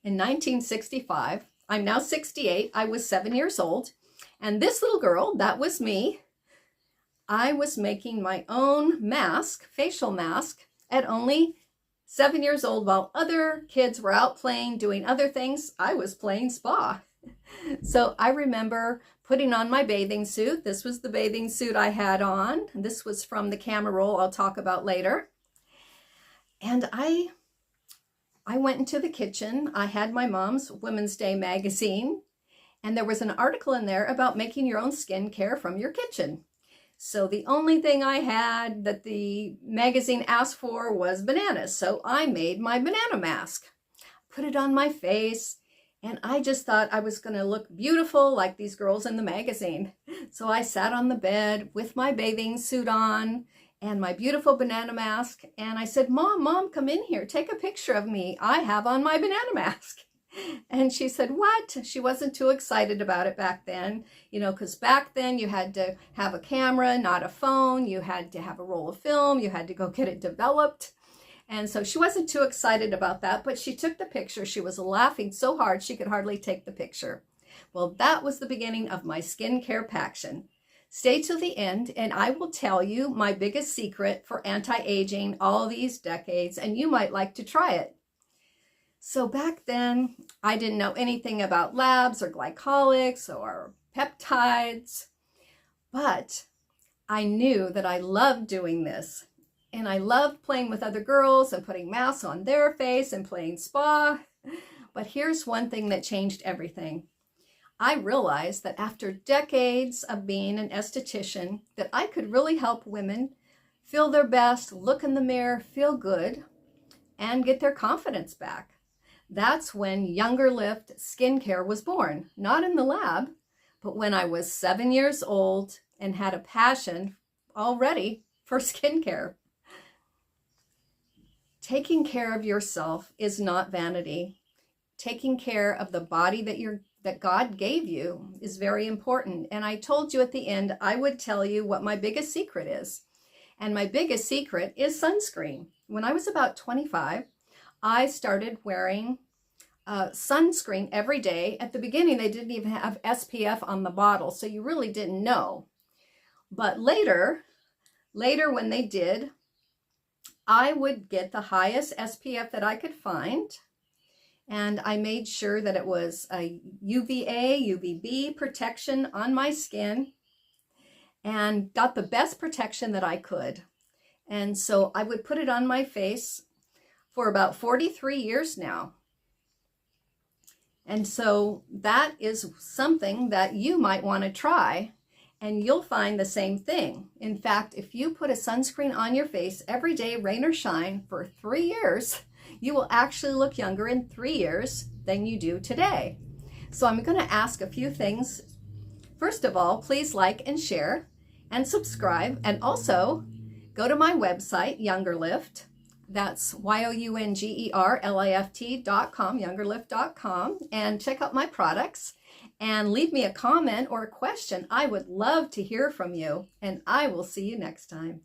in 1965. I'm now 68. I was 7 years old. And this little girl, that was me. I was making my own mask, facial mask, at only 7 years old. While other kids were out playing, doing other things, I was playing spa. So I remember putting on my bathing suit. This was the bathing suit I had on. This was from the camera roll I'll talk about later. And I went into the kitchen. I had my mom's Women's Day magazine, and there was an article in there about making your own skincare from your kitchen. So the only thing I had that the magazine asked for was bananas. So I made my banana mask, put it on my face, and I just thought I was going to look beautiful like these girls in the magazine. So I sat on the bed with my bathing suit on and my beautiful banana mask. And I said, Mom, come in here. Take a picture of me. I have on my banana mask. And she said, what? She wasn't too excited about it back then, you know, because back then you had to have a camera, not a phone. You had to have a roll of film. You had to go get it developed. And so she wasn't too excited about that, but she took the picture. She was laughing so hard she could hardly take the picture. Well, that was the beginning of my skincare passion. Stay till the end, and I will tell you my biggest secret for anti-aging all these decades, and you might like to try it. So back then, I didn't know anything about labs or glycolics or peptides, but I knew that I loved doing this. And I loved playing with other girls and putting masks on their face and playing spa. But here's one thing that changed everything. I realized that after decades of being an esthetician, that I could really help women feel their best, look in the mirror, feel good, and get their confidence back. That's when YoungerLift Skincare was born. Not in the lab, but when I was 7 years old and had a passion already for skincare. Taking care of yourself is not vanity. Taking care of the body that God gave you is very important. And I told you at the end, I would tell you what my biggest secret is. And my biggest secret is sunscreen. When I was about 25, I started wearing sunscreen every day. At the beginning, they didn't even have SPF on the bottle, so you really didn't know. But later when they did, I would get the highest SPF that I could find, and I made sure that it was a UVA, UVB protection on my skin, and got the best protection that I could. And so I would put it on my face for about 43 years now. And so that is something that you might want to try, and you'll find the same thing. In fact, if you put a sunscreen on your face every day, rain or shine, for 3 years, you will actually look younger in 3 years than you do today. So I'm going to ask a few things. First of all, please like and share and subscribe, and also go to my website, YoungerLift. That's YoungerLift.com, YoungerLift.com, and check out my products and leave me a comment or a question. I would love to hear from you, and I will see you next time.